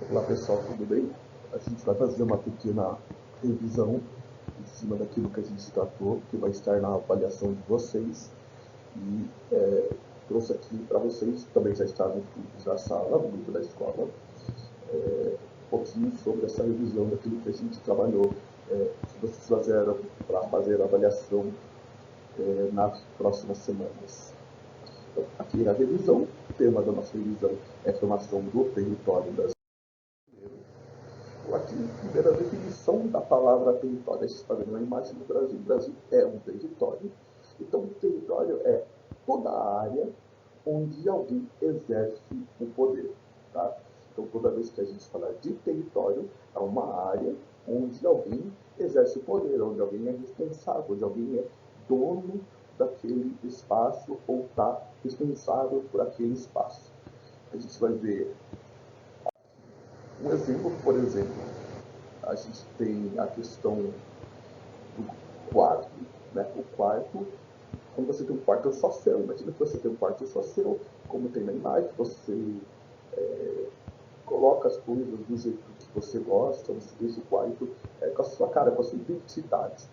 Olá pessoal, tudo bem? A gente vai fazer uma pequena revisão em cima daquilo que a gente tratou, que vai estar na avaliação de vocês. E trouxe aqui para vocês, também já está no grupo da sala, no grupo da escola, um pouquinho sobre essa revisão daquilo que a gente trabalhou, que vocês fizeram para fazer a avaliação nas próximas semanas. Então, aqui é a revisão, o tema da nossa revisão é a formação do território brasileiro. Aqui, primeira definição da palavra território. A gente está vendo uma imagem do Brasil. O Brasil é um território. Então, o território é toda a área onde alguém exerce o poder. Tá? Então, toda vez que a gente falar de território, é uma área onde alguém exerce o poder, onde alguém é responsável, onde alguém é dono daquele espaço ou está responsável por aquele espaço. A gente vai ver um exemplo, por exemplo, a gente tem a questão do quarto, né? O quarto, quando você tem um quarto só seu, imagina que você tem um quarto só seu, como tem na imagem, você coloca as coisas do jeito que você gosta, você deixa o quarto com a sua cara, com a sua identidade.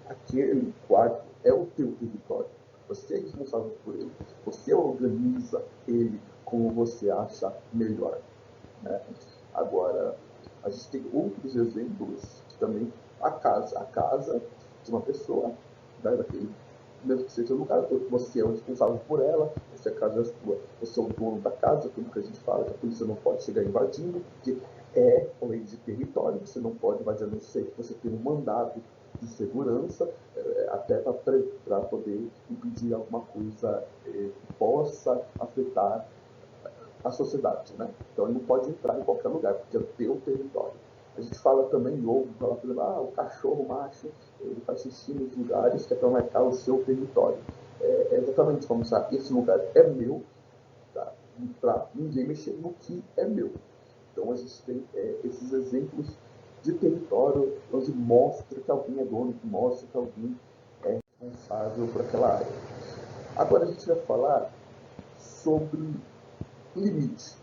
Aquele quarto é o teu território. Você é responsável por ele. Você organiza ele como você acha melhor. Né? Agora, a gente tem outros exemplos que também a casa de uma pessoa, né, daquele, mesmo que seja um lugar, você é o responsável por ela, se a casa é sua, você é o dono da casa, tudo que a gente fala, que a polícia não pode chegar invadindo, porque é lei de território, você não pode invadir, a não ser que você tenha um mandado de segurança, até para poder impedir alguma coisa que possa afetar a sociedade, né? Então ele não pode entrar em qualquer lugar, porque é o teu território. A gente fala também lobo, fala, por exemplo, o cachorro macho, ele faz xixi nos lugares que é para marcar o seu território. É exatamente como se esse lugar é meu, tá? Para ninguém mexer no que é meu. Então a gente tem esses exemplos de território onde mostra que alguém é dono, que mostra que alguém é responsável por aquela área. Agora a gente vai falar sobre limite.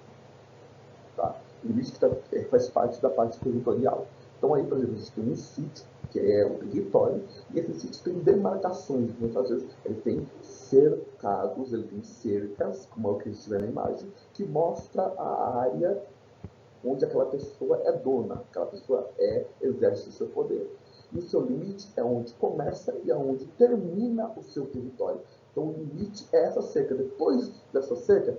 Tá? Limite que faz parte da parte territorial. Então aí, por exemplo, a gente tem um sítio, que é o território, e esse sítio tem demarcações. Muitas vezes ele tem cercados, ele tem cercas, como é o que a gente vê na imagem, que mostra a área onde aquela pessoa é dona, aquela pessoa exerce o seu poder. E o seu limite é onde começa e é onde termina o seu território. Então o limite é essa cerca. Depois dessa cerca,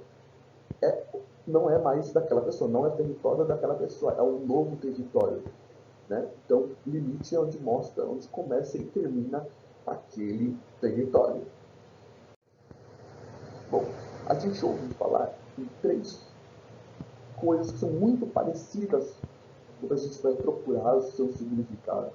não é mais daquela pessoa, não é território daquela pessoa, é um novo território. Né? Então, limite é onde mostra, onde começa e termina aquele território. Bom, a gente ouve falar em três coisas que são muito parecidas quando a gente vai procurar o seu significado,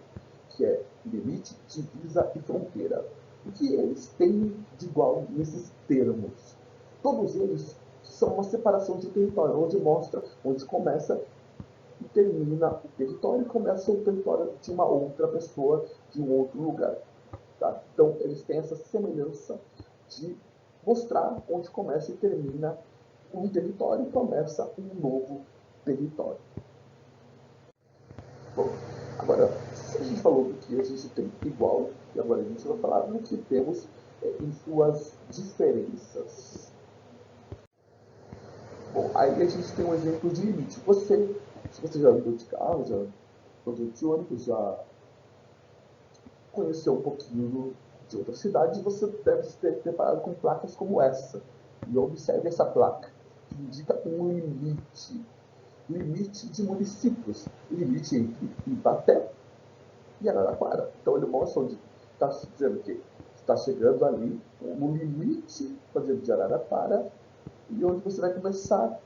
que é limite, divisa e fronteira. O que eles têm de igual nesses termos? Todos eles são uma separação de território, onde mostra onde começa e termina o território e começa o território de uma outra pessoa, de um outro lugar. Tá? Então, eles têm essa semelhança de mostrar onde começa e termina um território e começa um novo território. Bom, agora, se a gente falou do que a gente tem igual, e agora a gente vai falar do que temos em suas diferenças. Bom, aí a gente tem um exemplo de limite. Se você já andou de carro, já andou de ônibus, já conheceu um pouquinho de outra cidade, você deve ter preparado com placas como essa. E observe essa placa, que indica um limite. Limite de municípios. Limite entre Ibaté e Araraquara. Então ele mostra onde está dizendo que está chegando ali no limite, por exemplo, de Araraquara, e onde você vai começar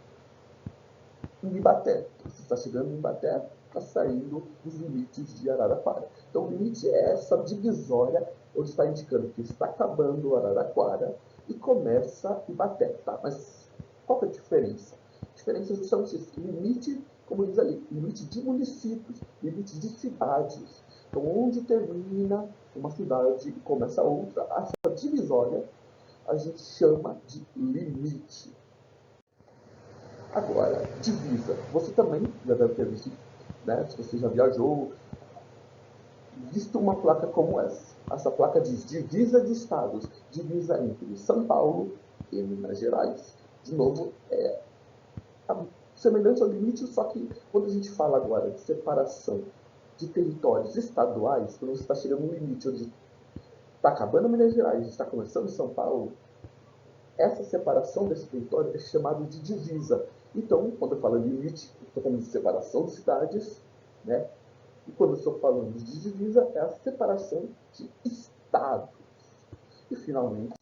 em Ibaté. Você está chegando em Ibaté, está saindo dos limites de Araraquara. Então, o limite é essa divisória onde está indicando que está acabando Araraquara e começa Ibaté. Tá? Mas qual é a diferença? A diferença é justamente isso. Limite, como diz ali, limite de municípios, limite de cidades. Então, onde termina uma cidade e começa outra, essa divisória a gente chama de limite. Agora, divisa. Você também já deve ter visto, né? Se você já viajou, visto uma placa como essa. Essa placa diz divisa de estados, divisa entre São Paulo e Minas Gerais. De novo, semelhante ao limite, só que quando a gente fala agora de separação de territórios estaduais, quando você está chegando no limite onde está acabando Minas Gerais e está começando São Paulo, essa separação desse território é chamada de divisa. Então, quando eu falo limite, estou falando de separação de cidades, né? E quando eu estou falando de divisa, é a separação de estados. E, finalmente,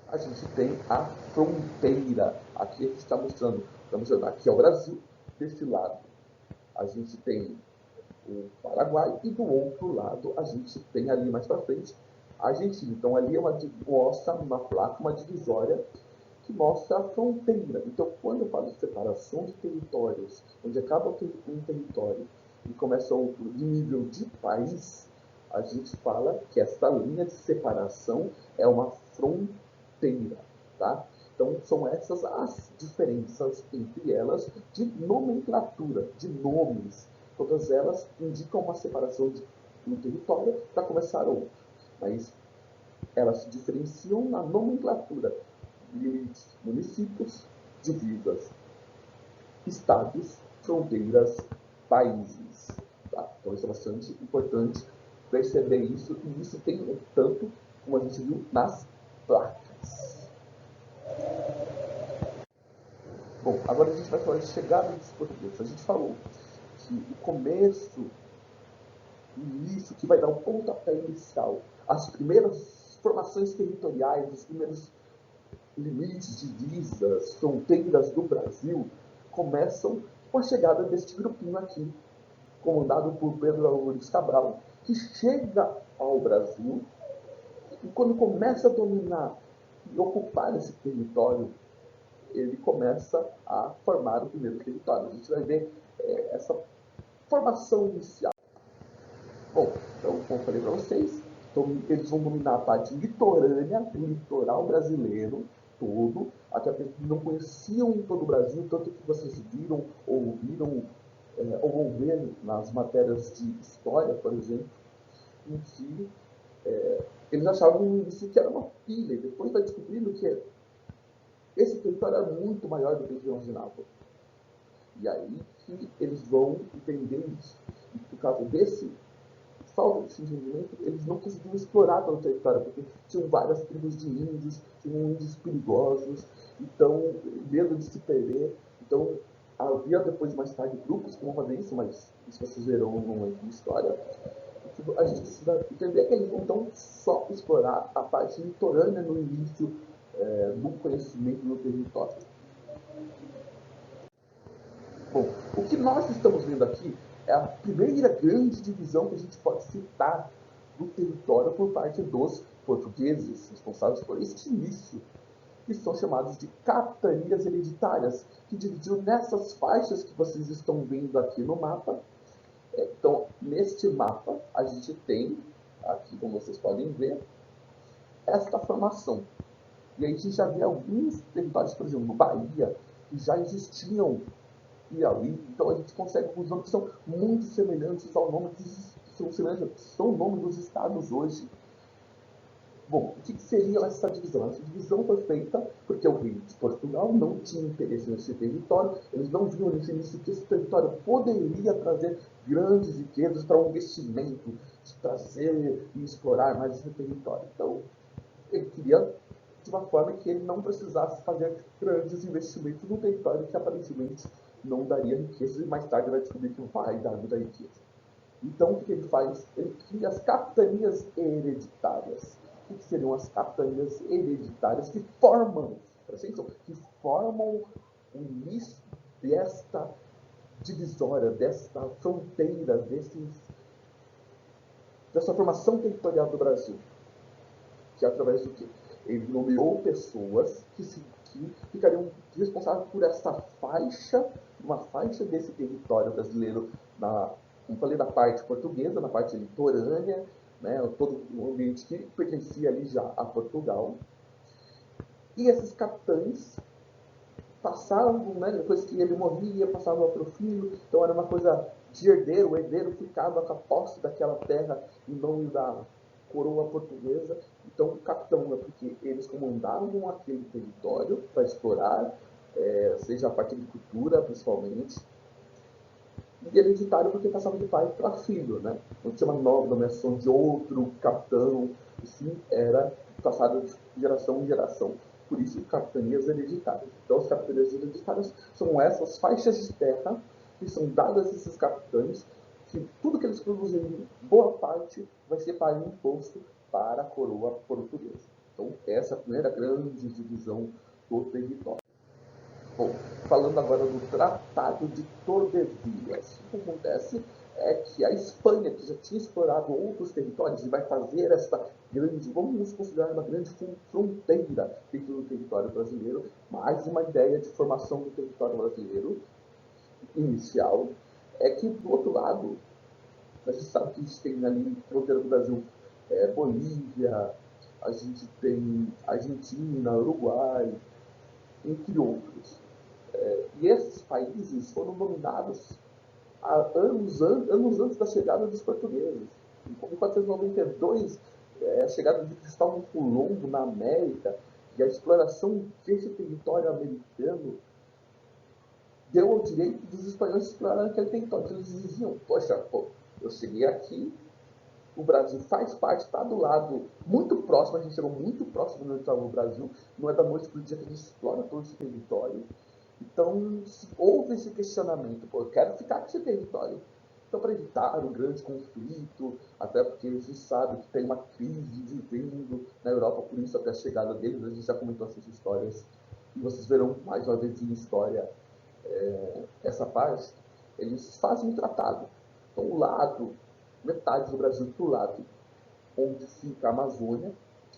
a gente tem a fronteira. Aqui a gente está mostrando, aqui é o Brasil, desse lado a gente tem o Paraguai e do outro lado a gente tem ali mais para frente a Argentina. Então ali mostra uma placa, uma divisória que mostra a fronteira. Então quando eu falo de separação de territórios, onde acaba um território e começa outro de nível de país, a gente fala que essa linha de separação é uma fronteira, tá? Então, são essas as diferenças entre elas de nomenclatura, de nomes. Todas elas indicam uma separação de um território para começar outro. Mas elas se diferenciam na nomenclatura. Limites, municípios, divisas, estados, fronteiras, países. Tá? Então, isso é bastante importante perceber isso, e isso tem um tanto, como a gente viu, nas placas. Bom, agora a gente vai falar de chegada dos portugueses. A gente falou que o começo, o início, que vai dar o pontapé inicial, as primeiras formações territoriais, os primeiros limites, divisas, fronteiras do Brasil, começam com a chegada deste grupinho aqui, comandado por Pedro Álvares Cabral, que chega ao Brasil e quando começa a dominar e ocupar esse território, ele começa a formar o primeiro território. A gente vai ver essa formação inicial. Bom, então, como eu falei para vocês, então, eles vão dominar a parte litorânea, o litoral brasileiro todo, até porque não conheciam todo o Brasil, tanto que vocês viram ou ouviram ou vão ver nas matérias de história, por exemplo, em que eles achavam no início que era uma ilha, e depois vai descobrindo que esse território era muito maior do que eles imaginavam. E aí que eles vão entender isso. E por causa desse falta de entendimento, eles não conseguiam explorar todo o território, porque tinham várias tribos de índios, tinham índios perigosos, então, medo de se perder. Então, havia depois, mais tarde, grupos que vão fazer isso, mas isso vocês verão numa história. A gente precisa entender que eles não estão só explorar a parte litorânea no início do conhecimento do território. Bom, o que nós estamos vendo aqui é a primeira grande divisão que a gente pode citar do território por parte dos portugueses, responsáveis por este início, que são chamados de capitanias hereditárias, que dividiu nessas faixas que vocês estão vendo aqui no mapa. Então, neste mapa, a gente tem, aqui como vocês podem ver, esta formação. E aí a gente já vê alguns territórios, por exemplo, no Bahia, que já existiam Piauí, então a gente consegue os nomes que são muito semelhantes ao nome são o nome dos estados hoje. Bom, o que seria essa divisão? Essa divisão foi feita porque o rei de Portugal não tinha interesse nesse território, eles não viam nesse início que esse território poderia trazer grandes riquezas para um investimento, de trazer e explorar mais esse território. Então, ele queria de uma forma que ele não precisasse fazer grandes investimentos no território que aparentemente não daria riqueza, e mais tarde vai descobrir que vai dar muita riqueza. Então, o que ele faz? Ele cria as capitanias hereditárias. O que seriam as capitanias hereditárias que formam, que formam o início desta divisória, desta fronteira, dessa formação territorial do Brasil? Que é através do quê? Ele nomeou pessoas que ficariam responsáveis por essa faixa, uma faixa desse território brasileiro, como falei, da parte portuguesa, na parte litorânea, né, todo o ambiente que pertencia ali já a Portugal. E esses capitães passavam, né, depois que ele morria, passavam para o filho, então era uma coisa de herdeiro, o herdeiro ficava com a posse daquela terra em nome da coroa portuguesa. Então o capitão é porque eles comandavam aquele território para explorar, seja a parte de cultura principalmente, e hereditário porque passava de pai para filho, né? Não tinha uma nova nomeação de outro capitão, e sim era passado de geração em geração. Por isso, capitanias hereditárias. Então, as capitanias hereditárias são essas faixas de terra que são dadas a esses capitães, que tudo que eles produzirem, boa parte, vai ser pago imposto para a coroa portuguesa. Então, essa é a primeira grande divisão do território. Bom, falando agora do Tratado de Tordesilhas, o que acontece é que a Espanha, que já tinha explorado outros territórios e vai fazer essa grande, vamos considerar uma grande fronteira dentro do território brasileiro, mais uma ideia de formação do território brasileiro inicial, é que do outro lado, a gente sabe que a gente tem ali fronteira do Brasil, Bolívia, a gente tem Argentina, Uruguai, entre outros. E esses países foram dominados há anos antes da chegada dos portugueses. Em 1492, a chegada de Cristóvão Colombo na América e a exploração desse território americano deu o direito dos espanhóis explorarem aquele território. Então, eles diziam, poxa, eu cheguei aqui, o Brasil faz parte, está do lado, muito próximo, a gente chegou muito próximo do Brasil, não é da noite para o dia que a gente explora todo esse território. Então, houve esse questionamento, eu quero ficar com esse território. Então, para evitar um grande conflito, até porque a gente sabe que tem uma crise vivendo na Europa, por isso até a chegada deles, a gente já comentou essas histórias, e vocês verão mais uma vez em história essa parte, eles fazem um tratado. Então, o lado, metade do Brasil para o lado onde fica a Amazônia,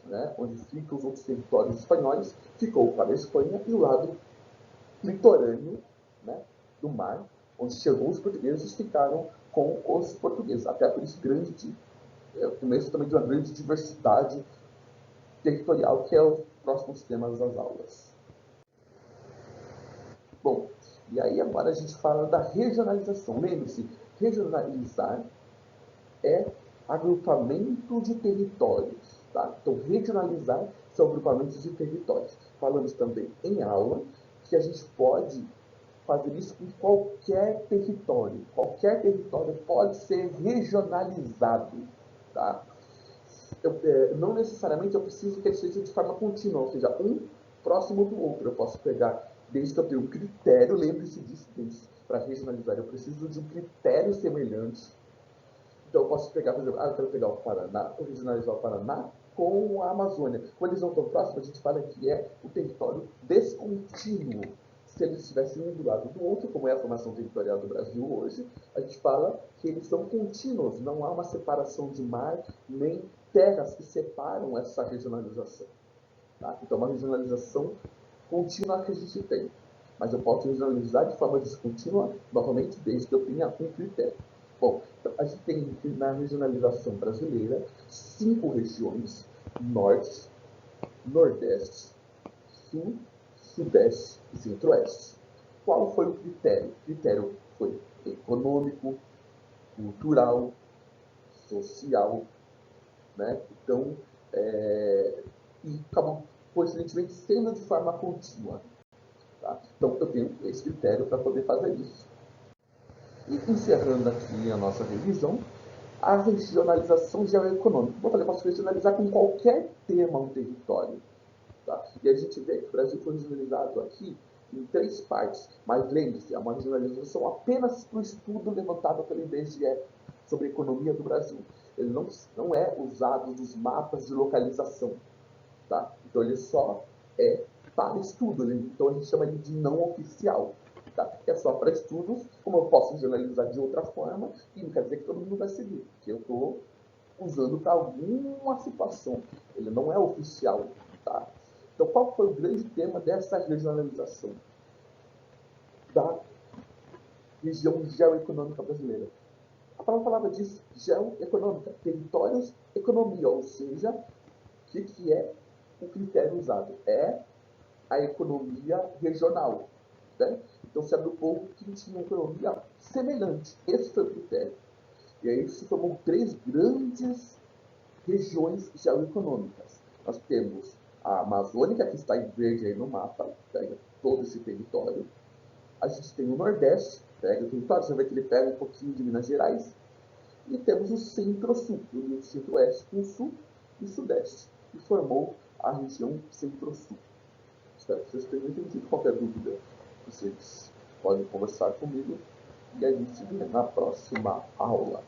né, onde ficam os outros territórios espanhóis, ficou para a Espanha, e o lado litorâneo, né, do mar, onde chegou os portugueses, ficaram com os portugueses. Até por isso o começo também de uma grande diversidade territorial, que é os próximos temas das aulas. Bom, e aí agora a gente fala da regionalização. Lembre-se, regionalizar é agrupamento de territórios. Tá? Então, regionalizar são agrupamentos de territórios. Falamos também em aula que a gente pode fazer isso com qualquer território. Qualquer território pode ser regionalizado. Tá? Não necessariamente eu preciso que ele seja de forma contínua, ou seja, um próximo do outro. Eu posso pegar, desde que eu tenha um critério, lembre-se disso, para regionalizar, eu preciso de um critério semelhante. Então eu posso pegar, por exemplo, eu quero pegar o Paraná, regionalizar o Paraná com a Amazônia. Quando eles não estão próximos, a gente fala que é o território descontínuo. Se eles estivessem um do lado do outro, como é a formação territorial do Brasil hoje, a gente fala que eles são contínuos, não há uma separação de mar, nem terras que separam essa regionalização. Tá? Então, uma regionalização contínua que a gente tem. Mas eu posso regionalizar de forma descontínua, novamente, desde que eu tenha um critério. Bom, então, a gente tem na regionalização brasileira 5 regiões: Norte, Nordeste, Sul, Sudeste e Centro-Oeste. Qual foi o critério? O critério foi econômico, cultural, social, né? Então, e acabou, coincidentemente, sendo de forma contínua. Tá? Então, eu tenho esse critério para poder fazer isso. E encerrando aqui a nossa revisão, a regionalização geoeconômica. Como eu falei, eu posso regionalizar com qualquer tema um território. Tá? E a gente vê que o Brasil foi regionalizado aqui em 3 partes. Mas lembre-se, é uma regionalização apenas para o estudo levantado pelo IBGE sobre a economia do Brasil. Ele não é usado nos mapas de localização. Tá? Então ele só é para estudo. Então a gente chama ele de não oficial. Tá? É só para estudos, como eu posso generalizar de outra forma, e não quer dizer que todo mundo vai seguir, porque eu estou usando para alguma situação. Ele não é oficial. Tá? Então, qual foi o grande tema dessa regionalização da região geoeconômica brasileira? A palavra diz geoeconômica, territórios, economia, ou seja, o que é o critério usado? É a economia regional. Né? Então se agrupou quem tinha uma economia semelhante. Esse foi o critério. E aí se formou 3 grandes regiões geoeconômicas. Nós temos a Amazônica, que está em verde aí no mapa, pega todo esse território. A gente tem o Nordeste, pega o território, você vê que ele pega um pouquinho de Minas Gerais. E temos o Centro-Sul, o Centro-Oeste com o Sul e o Sudeste, que formou a região Centro-Sul. Espero que vocês tenham entendido. Qualquer dúvida, vocês podem conversar comigo e a gente se vê na próxima aula.